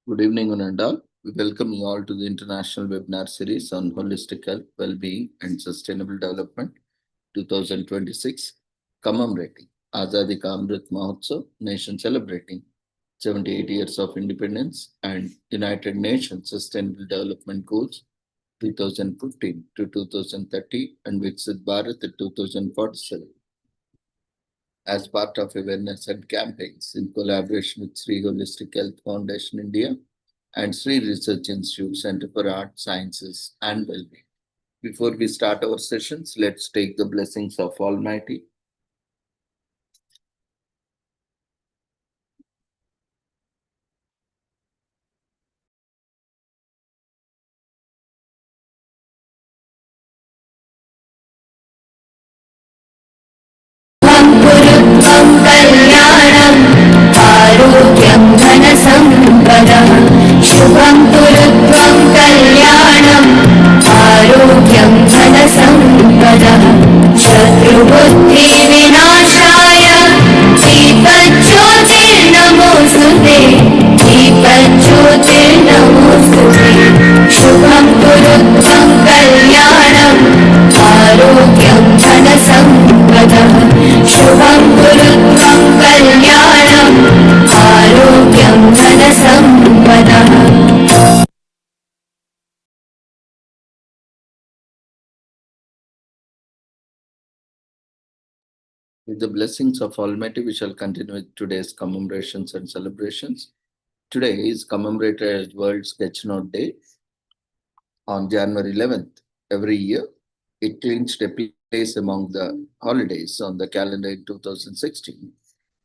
Good evening, Ananda. We welcome you all to the international webinar series on holistic health, well-being, and sustainable development 2026, commemorating Azadi Ka Amrit Mahotsav, nation celebrating 78 years of independence and United Nations Sustainable Development Goals 2015 to 2030 and Viksit Bharat 2047 as part of awareness and campaigns in collaboration with Sri Holistic Health Foundation India and Sri Research Institute Center for Art, Sciences and Wellbeing. Before we start our sessions, let's take the blessings of Almighty. गुरुत्वं कल्याणम् आरोग्यं धनसम्पदः शुभं गुरुत्वं कल्याणम् आरोग्यं धनसम्पदः शत्रुबुद्धिविनाशाय दीपज्योतिर्नमोऽस्तुते दीपज्योतिर्नमोऽस्तुते शुभं गुरुत्वं कल्याणम् आरोग्यं धनसम्पदः शुभं गुरुत्वं कल्याणम् आरोग्यं धनसम्पदः With the blessings of Almighty, we shall continue with today's commemorations and celebrations. Today is commemorated as World Sketchnote Day on January 11th. Every year, it clinched a place among the holidays on the calendar in 2016.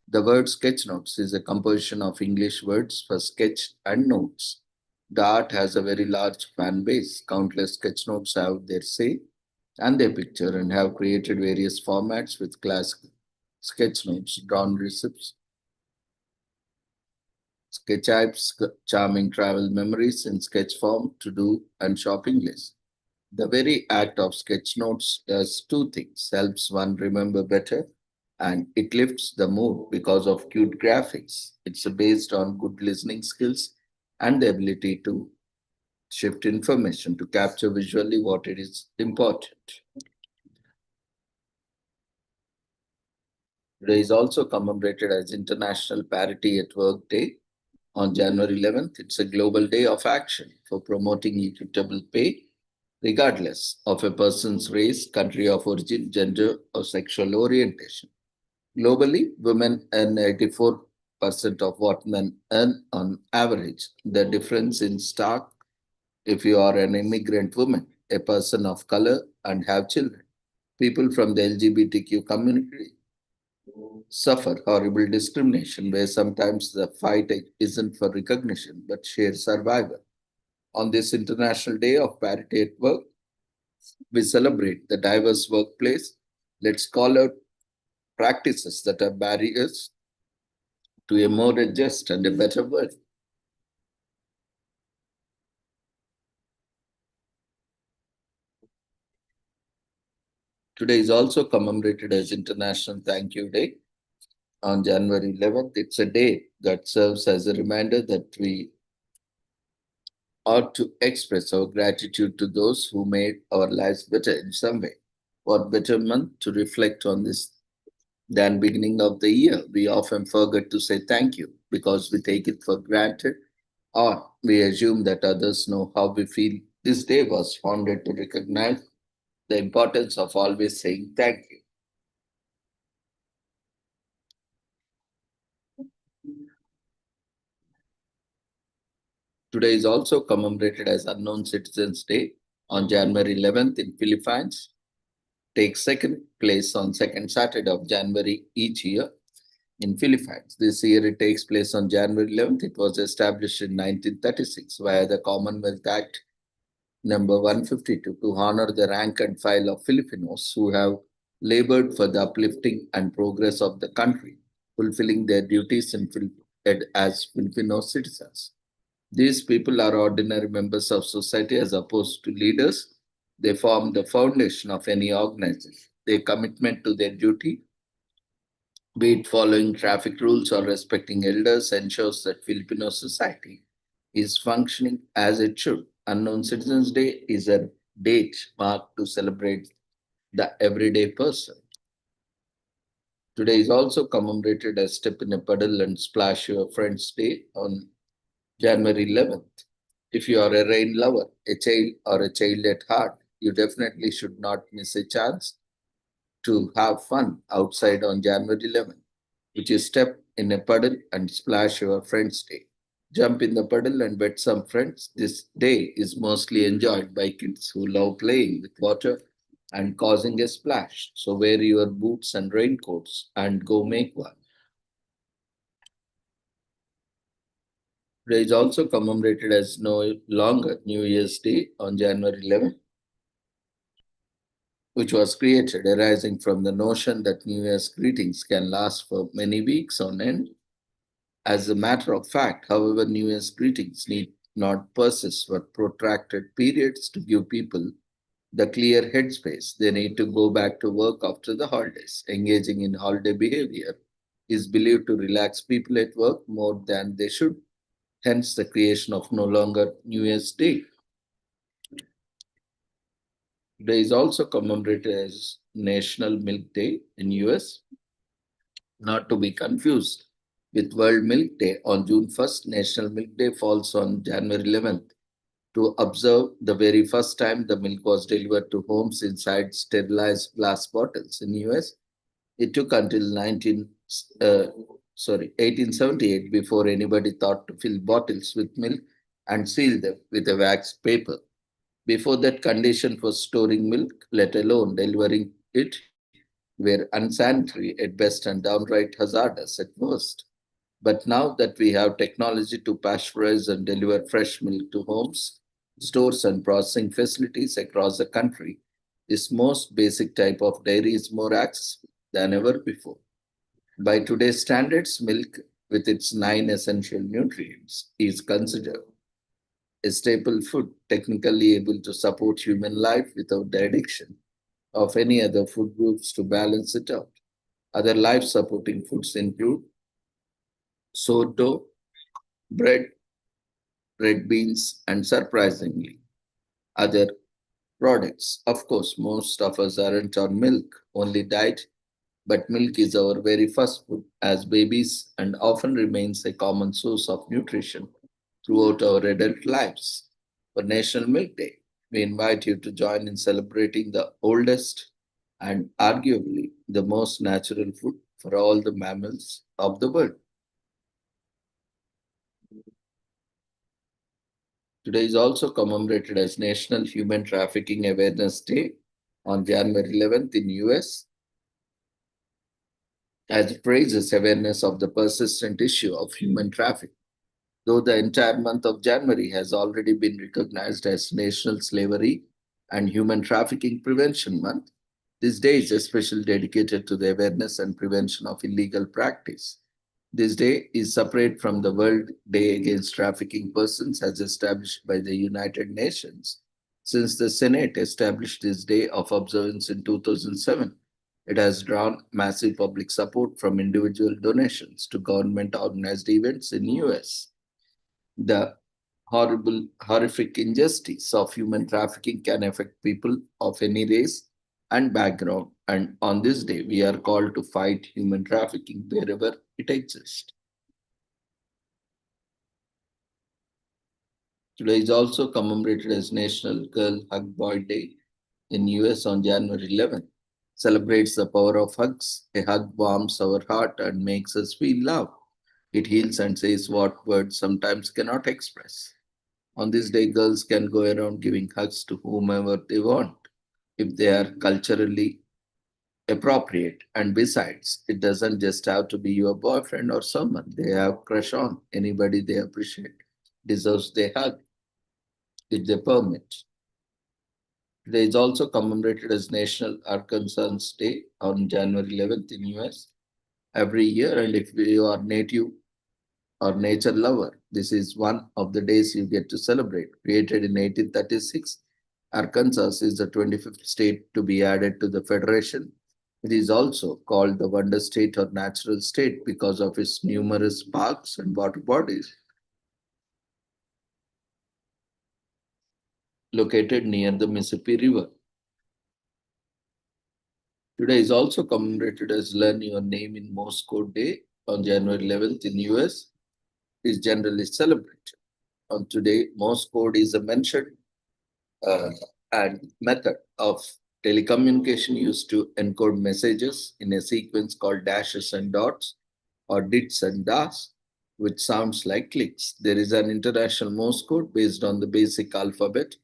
The word sketchnotes is a composition of English words for sketch and notes. The art has a very large fan base. Countless sketchnotes have their say and their picture and have created various formats with classic sketchnotes, drawn receipts, sketch charming travel memories in sketch form, to do, and shopping list. The very act of sketch notes does two things: helps one remember better, and it lifts the mood because of cute graphics. It's based on good listening skills and the ability to shift information to capture visually what it is important. Today is also commemorated as International Parity at Work Day. On January 11th, it's a global day of action for promoting equitable pay regardless of a person's race, country of origin, gender, or sexual orientation. Globally, women earn 84% of what men earn on average. The difference in stark if you are an immigrant woman, a person of color, and have children. People from the LGBTQ community suffer horrible discrimination where sometimes the fight isn't for recognition but sheer survival. On this International Day of Parity at Work, we celebrate the diverse workplace. Let's call out practices that are barriers to a more just and a better world. Today is also commemorated as International Thank You Day. On January 11th, it's a day that serves as a reminder that we ought to express our gratitude to those who made our lives better in some way. What better month to reflect on this than beginning of the year? We often forget to say thank you because we take it for granted or we assume that others know how we feel. This day was founded to recognize the importance of always saying thank you. Today is also commemorated as Unknown Citizens Day on January 11th in Philippines. Takes second place on second Saturday of January each year in Philippines. This year it takes place on January 11th. It was established in 1936 via the Commonwealth Act number 152 to honor the rank and file of Filipinos who have labored for the uplifting and progress of the country, fulfilling their duties as Filipino citizens. These people are ordinary members of society as opposed to leaders. They form the foundation of any organization. Their commitment to their duty, be it following traffic rules or respecting elders, ensures that Filipino society is functioning as it should. Unknown Citizens Day is a date marked to celebrate the everyday person. Today is also commemorated as Step in a Puddle and Splash Your Friends Day on January 11th. If you are a rain lover, a child, or a child at heart, you definitely should not miss a chance to have fun outside on January 11th, which is Step in a Puddle and Splash Your Friends Day. Jump in the puddle and wet some friends. This day is mostly enjoyed by kids who love playing with water and causing a splash. So wear your boots and raincoats and go make one. Today is also commemorated as no longer New Year's Day on January 11th, which was created arising from the notion that New Year's greetings can last for many weeks on end. As a matter of fact, however, New Year's greetings need not persist for protracted periods to give people the clear headspace they need to go back to work after the holidays. Engaging in holiday behavior is believed to relax people at work more than they should, hence the creation of no longer New Year's Day. Today is also commemorated as National Milk Day in US, not to be confused with World Milk Day on June 1st. National Milk Day falls on January 11th to observe the very first time the milk was delivered to homes inside sterilized glass bottles in US. It took until 1878 before anybody thought to fill bottles with milk and seal them with a wax paper. Before that, condition for storing milk, let alone delivering it, were unsanitary at best and downright hazardous at worst. But now that we have technology to pasteurize and deliver fresh milk to homes, stores, and processing facilities across the country, this most basic type of dairy is more accessible than ever before. By today's standards, milk, with its 9 essential nutrients, is considered a staple food technically able to support human life without the addiction of any other food groups to balance it out. Other life supporting foods include sourdough, bread, red beans, and surprisingly, other products. Of course, most of us aren't on milk only diet, but milk is our very first food as babies and often remains a common source of nutrition throughout our adult lives. For National Milk Day, we invite you to join in celebrating the oldest and arguably the most natural food for all the mammals of the world. Today is also commemorated as National Human Trafficking Awareness Day on January 11th in US, as it raises awareness of the persistent issue of human trafficking. Though the entire month of January has already been recognized as National Slavery and Human Trafficking Prevention Month, this day is especially dedicated to the awareness and prevention of illegal practice. This day is separate from the World Day Against Trafficking Persons as established by the United Nations. Since the Senate established this day of observance in 2007, it has drawn massive public support from individual donations to government-organized events in US. The horrific injustice of human trafficking can affect people of any race and background. And on this day, we are called to fight human trafficking wherever it exists. Today is also commemorated as National Girl Hug Boy Day in US on January 11th. Celebrates the power of hugs. A hug warms our heart and makes us feel love. It heals and says what words sometimes cannot express. On this day, girls can go around giving hugs to whomever they want if they are culturally appropriate. And besides, it doesn't just have to be your boyfriend or someone they have crush on. Anybody they appreciate deserves their hug if they permit. Today is also commemorated as National Arkansas Day on January 11th in US every year. And if you are native or nature lover, this is one of the days you get to celebrate. Created in 1836, Arkansas is the 25th state to be added to the Federation. It is also called the Wonder State or Natural State because of its numerous parks and water bodies. located near the Mississippi River. Today is also commemorated as Learn Your Name in Morse Code Day on January 11th in US. Is generally celebrated. On today, Morse code is a mentioned uh, and method of telecommunication used to encode messages in a sequence called dashes and dots or dits and das, which sounds like clicks. There is an international Morse code based on the basic alphabet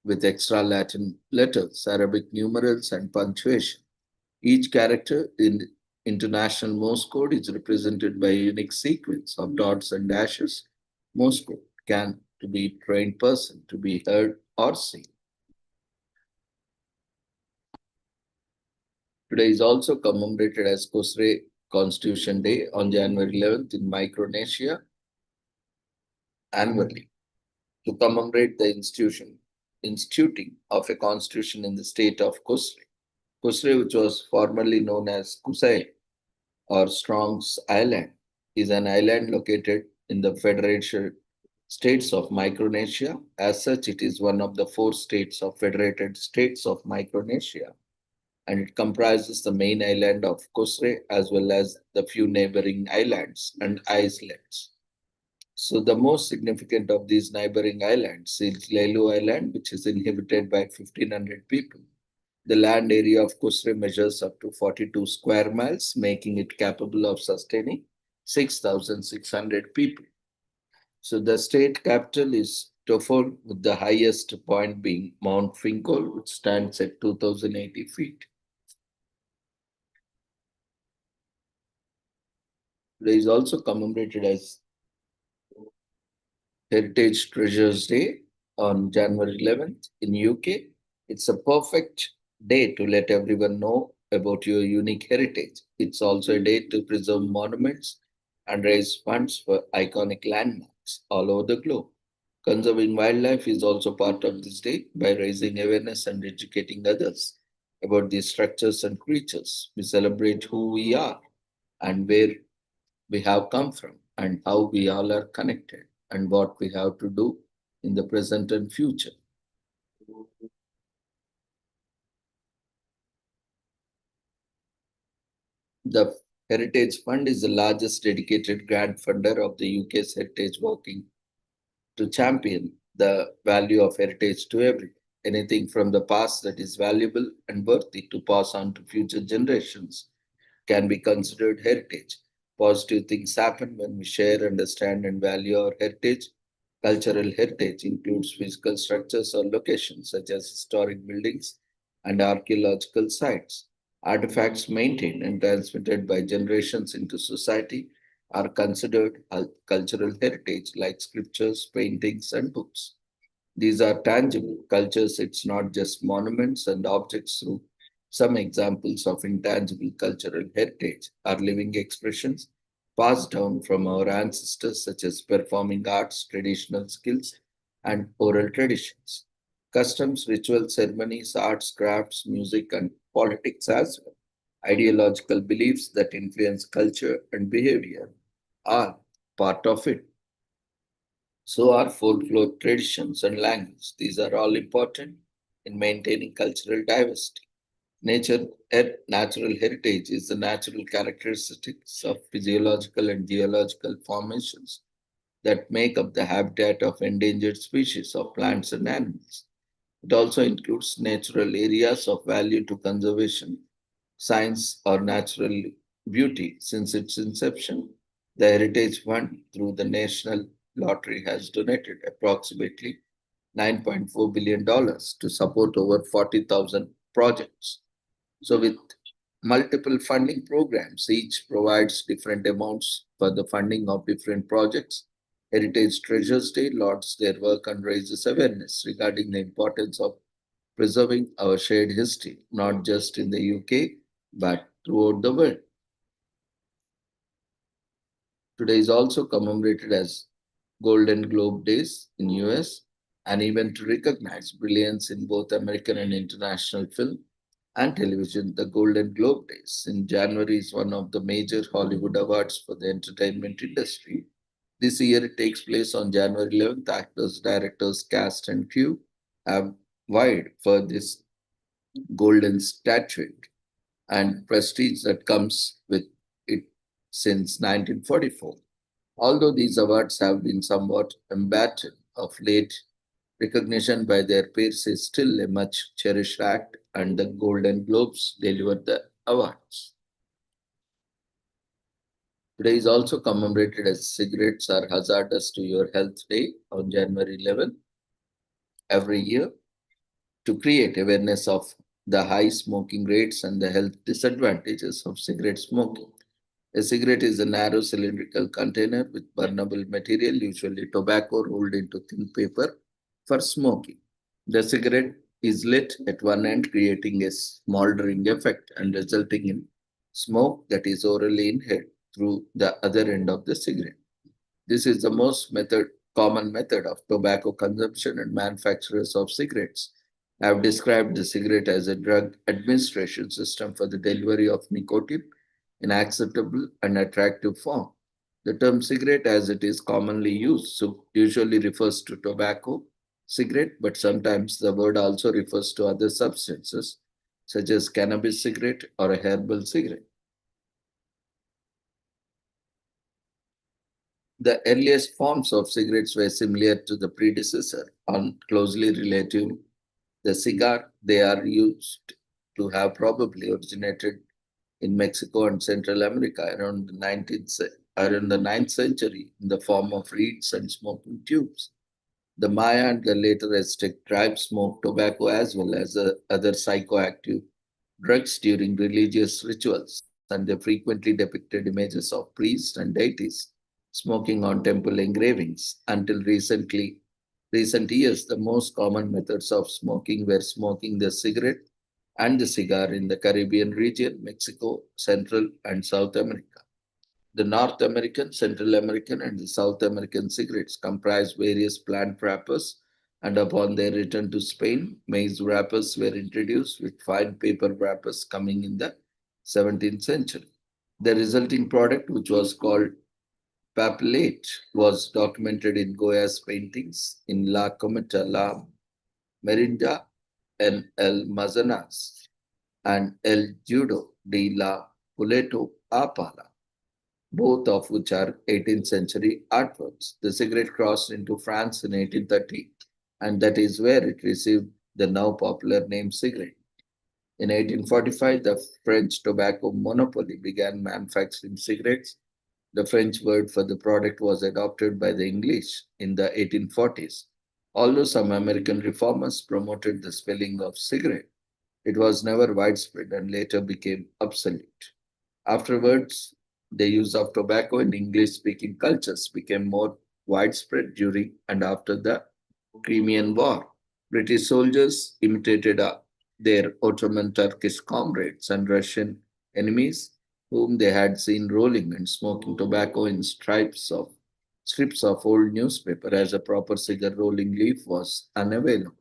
with extra Latin letters, Arabic numerals, and punctuation. Each character in international Morse code is represented by a unique sequence of dots and dashes. Morse code can to be trained person to be heard or seen. Today is also commemorated as Kosrae Constitution Day on January 11th in Micronesia annually to commemorate the instituting of a constitution in the state of Kosrae. Kosrae, which was formerly known as Kusai or Strong's Island, is an island located in the Federation States of Micronesia. As such, it is one of the 4 states of Federated States of Micronesia, and it comprises the main island of Kosrae as well as the few neighboring islands and islets. So the most significant of these neighboring islands is Lelu Island, which is inhabited by 1,500 people. The land area of Kosrae measures up to 42 square miles, making it capable of sustaining 6,600 people. So the state capital is Tofol, with the highest point being Mount Finkol, which stands at 2,080 feet. Today is also commemorated as Heritage Treasures Day on January 11th in UK. It's a perfect day to let everyone know about your unique heritage. It's also a day to preserve monuments and raise funds for iconic landmarks all over the globe. Conserving wildlife is also part of this day by raising awareness and educating others about these structures and creatures. We celebrate who we are and where we have come from and how we all are connected and what we have to do in the present and future. The Heritage Fund is the largest dedicated grant funder of the UK's heritage, working to champion the value of heritage to everyone. Anything from the past that is valuable and worthy to pass on to future generations can be considered heritage. Positive things happen when we share, understand, and value our heritage. Cultural heritage includes physical structures or locations such as historic buildings and archaeological sites. Artifacts maintained and transmitted by generations into society are considered cultural heritage, like scriptures, paintings, and books. These are tangible cultures, it's not just monuments and objects. Through some examples of intangible cultural heritage are living expressions passed down from our ancestors, such as performing arts, traditional skills, and oral traditions. Customs, rituals, ceremonies, arts, crafts, music, and politics as well. Ideological beliefs that influence culture and behavior are part of it. So are folklore traditions and language. These are all important in maintaining cultural diversity. Natural heritage is the natural characteristics of physiological and geological formations that make up the habitat of endangered species of plants and animals. It also includes natural areas of value to conservation, science, or natural beauty. Since its inception, the Heritage Fund, through the National Lottery, has donated approximately $9.4 billion to support over 40,000 projects. So, with multiple funding programs, each provides different amounts for the funding of different projects. Heritage Treasures Day lauds their work and raises awareness regarding the importance of preserving our shared history, not just in the UK, but throughout the world. Today is also commemorated as Golden Globe Days in US, an event to recognize brilliance in both American and international film and television. The Golden Globe Days in January is one of the major Hollywood awards for the entertainment industry. This year it takes place on January 11th. Actors, directors, cast, and crew have vied for this golden statuette and prestige that comes with it since 1944. Although these awards have been somewhat embattled of late, recognition by their peers is still a much cherished act, and the Golden Globes delivered the awards. Today is also commemorated as Cigarettes Are Hazardous to Your Health Day on January 11 every year to create awareness of the high smoking rates and the health disadvantages of cigarette smoking. A cigarette is a narrow cylindrical container with burnable material, usually tobacco rolled into thin paper for smoking. The cigarette is lit at one end, creating a smoldering effect and resulting in smoke that is orally inhaled through the other end of the cigarette. This is the common method of tobacco consumption, and manufacturers of cigarettes have described the cigarette as a drug administration system for the delivery of nicotine in acceptable and attractive form. The term cigarette, as it is commonly used, usually refers to tobacco cigarette, but sometimes the word also refers to other substances such as cannabis cigarette or a herbal cigarette. The earliest forms of cigarettes were similar to the predecessor and closely related. The cigar they are used to have probably originated in Mexico and Central America around the 9th century in the form of reeds and smoking tubes. The Maya and the later Aztec tribes smoked tobacco as well as other psychoactive drugs during religious rituals, and they frequently depicted images of priests and deities smoking on temple engravings. Until recent years, the most common methods of smoking were smoking the cigarette and the cigar in the Caribbean region, Mexico, Central and South America. The North American, Central American, and the South American cigarettes comprise various plant wrappers, and upon their return to Spain, maize wrappers were introduced, with fine paper wrappers coming in the 17th century. The resulting product, which was called papelate, was documented in Goya's paintings in La Cometa, La Merinda, and El Mazanas, and El Judo de la Puleto Apala, both of which are 18th century artworks. The cigarette crossed into France in 1830, and that is where it received the now popular name cigarette. In 1845, the French tobacco monopoly began manufacturing cigarettes. The French word for the product was adopted by the English in the 1840s. Although some American reformers promoted the spelling of cigarette, it was never widespread and later became obsolete. Afterwards, the use of tobacco in English-speaking cultures became more widespread during and after the Crimean War. British soldiers imitated their Ottoman Turkish comrades and Russian enemies, whom they had seen rolling and smoking tobacco in strips of old newspaper, as a proper cigar rolling leaf was unavailable.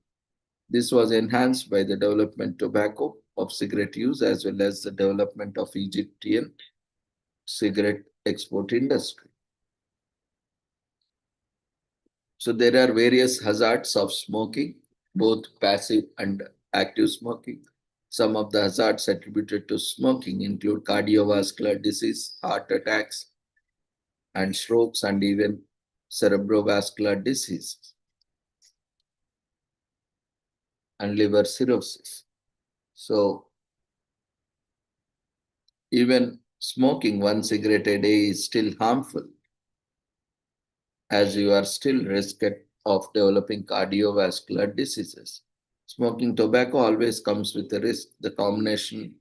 This was enhanced by the development tobacco of cigarette use as well as the development of Egyptian cigarette export industry. So there are various hazards of smoking, both passive and active smoking. Some of the hazards attributed to smoking include cardiovascular disease, heart attacks, and strokes, and even cerebrovascular disease and liver cirrhosis. So even smoking one cigarette a day is still harmful, as you are still risk of developing cardiovascular diseases. Smoking tobacco always comes with a risk. The combination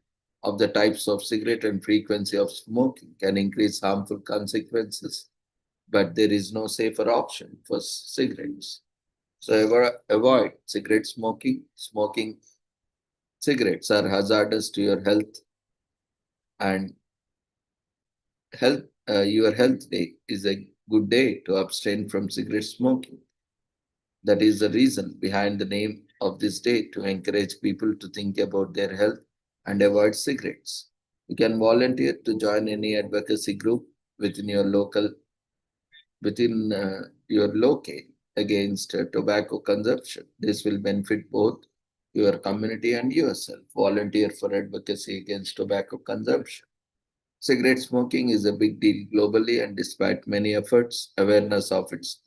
of the types of cigarette and frequency of smoking can increase harmful consequences, but there is no safer option for cigarettes. So avoid cigarette smoking. Smoking cigarettes are hazardous to your health, and your health day is a good day to abstain from cigarette smoking. That is the reason behind the name of this day, to encourage people to think about their health and avoid cigarettes. You can volunteer to join any advocacy group within your locale against tobacco consumption. This will benefit both your community and yourself. Volunteer for advocacy against tobacco consumption. Cigarette smoking is a big deal globally, and despite many efforts, awareness of its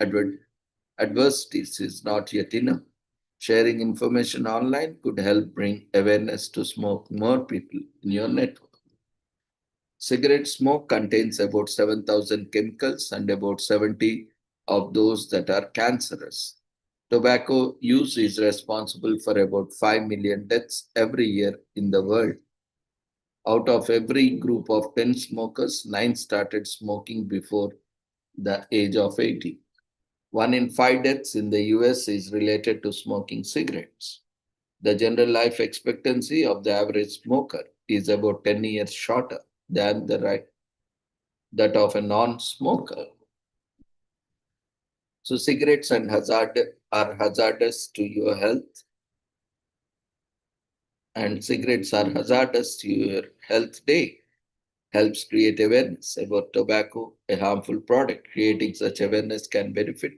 adversities is not yet enough. Sharing information online could help bring awareness to smoke more people in your network. Cigarette smoke contains about 7,000 chemicals and about 70 of those that are cancerous. Tobacco use is responsible for about 5 million deaths every year in the world. Out of every group of 10 smokers, 9 started smoking before the age of 80. 1 in 5 deaths in the US is related to smoking cigarettes. The general life expectancy of the average smoker is about 10 years shorter than that of a non-smoker. So cigarettes are hazardous to your health, and cigarettes are hazardous to your health day. Helps create awareness about tobacco, a harmful product. Creating such awareness can benefit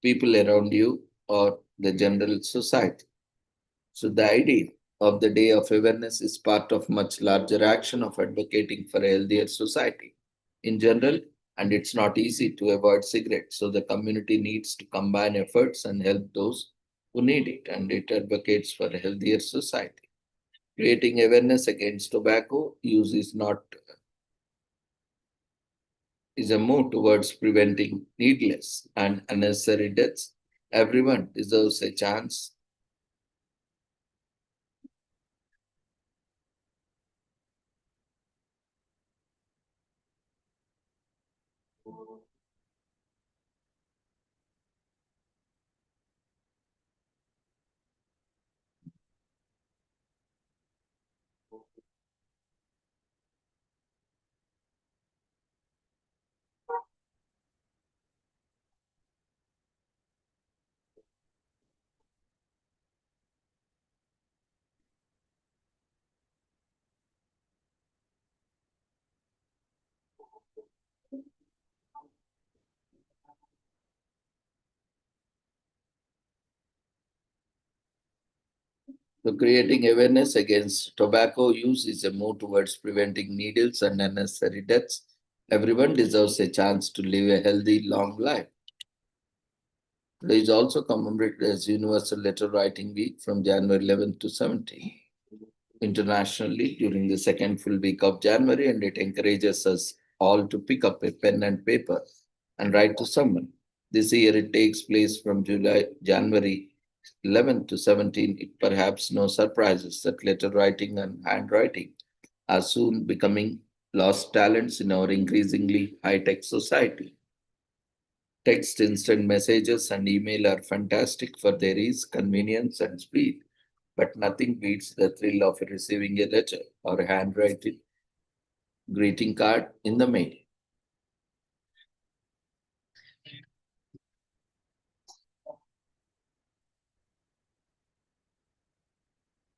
people around you or the general society. So the idea of the Day of Awareness is part of much larger action of advocating for a healthier society in general, and it's not easy to avoid cigarettes. So the community needs to combine efforts and help those who need it, and it advocates for a healthier society. Creating awareness against tobacco use is a move towards preventing needless and unnecessary deaths. Everyone deserves a chance. So creating awareness against tobacco use is a move towards preventing needles and unnecessary deaths. Everyone deserves a chance to live a healthy, long life. Today is also commemorated as Universal Letter Writing Week from January 11th to 17th internationally during the second full week of January, and it encourages us all to pick up a pen and paper and write to someone. This year it takes place from January 11th to 17th. It perhaps no surprises that letter writing and handwriting are soon becoming lost talents in our increasingly high-tech society. Text, instant messages, and email are fantastic for their ease, convenience, and speed, but nothing beats the thrill of receiving a letter or a handwritten greeting card in the mail.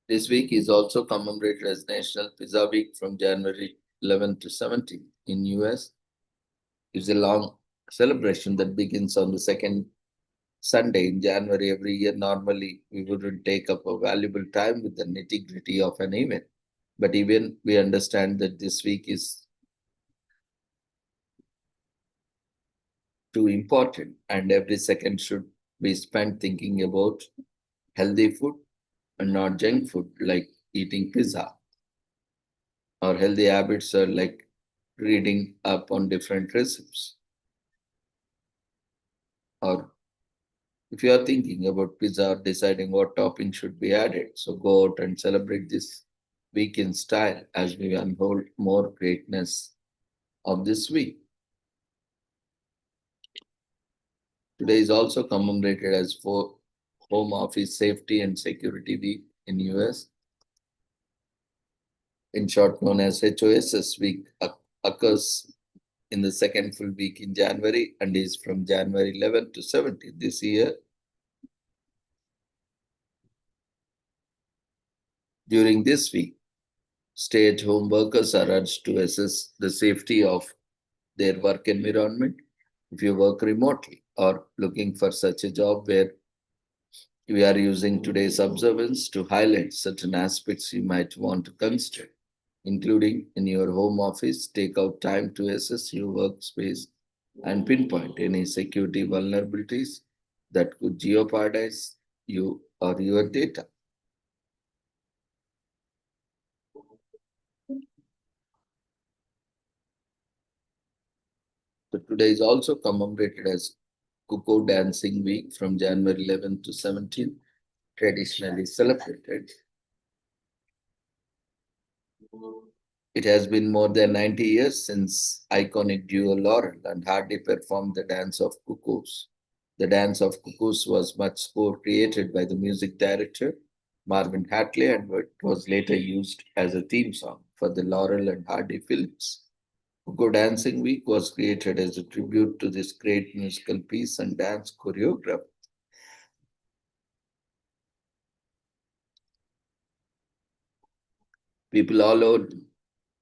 This week is also commemorated as National Pizza Week from January 11th to 17th in US. It's a long celebration that begins on the second Sunday in January every year. Normally, we wouldn't take up a valuable time with the nitty-gritty of an event, but even we understand that this week is too important, and every second should be spent thinking about healthy food and not junk food like eating pizza. Or healthy habits are like reading up on different recipes. Or if you are thinking about pizza or deciding what topping should be added, so go out and celebrate this week in style as we unfold more greatness of this week. Today is also commemorated as for Home Office Safety and Security Week in US, in short known as HOSS week, occurs in the second full week in January and is from January 11th to 17th this year. During this week, stay-at-home workers are urged to assess the safety of their work environment if you work remotely. or looking for such a job where we are using today's observance to highlight certain aspects you might want to consider, including in your home office, take out time to assess your workspace and pinpoint any security vulnerabilities that could jeopardize you or your data. So today is also commemorated as Kuko Dancing Week from January 11th to 17th, traditionally celebrated. It has been more than 90 years since iconic duo Laurel and Hardy performed the Dance of Cuckoos. The Dance of Cuckoos was much score created by the music director Marvin Hatley and it was later used as a theme song for the Laurel and Hardy films. Cuckoo Dancing Week was created as a tribute to this great musical piece and dance choreographer. People all over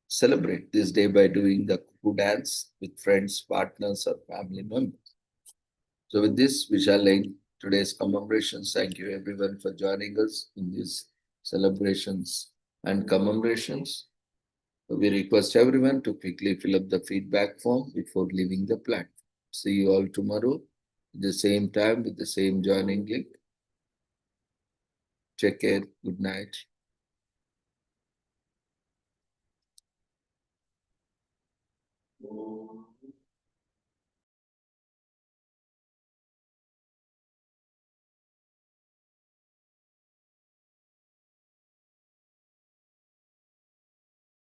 celebrate this day by doing the cuckoo dance with friends, partners, or family members. So, with this, we shall end today's commemorations. Thank you, everyone, for joining us in these celebrations and commemorations. We request everyone to quickly fill up the feedback form before leaving the platform. See you all tomorrow at the same time with the same joining link. Take care. Good night.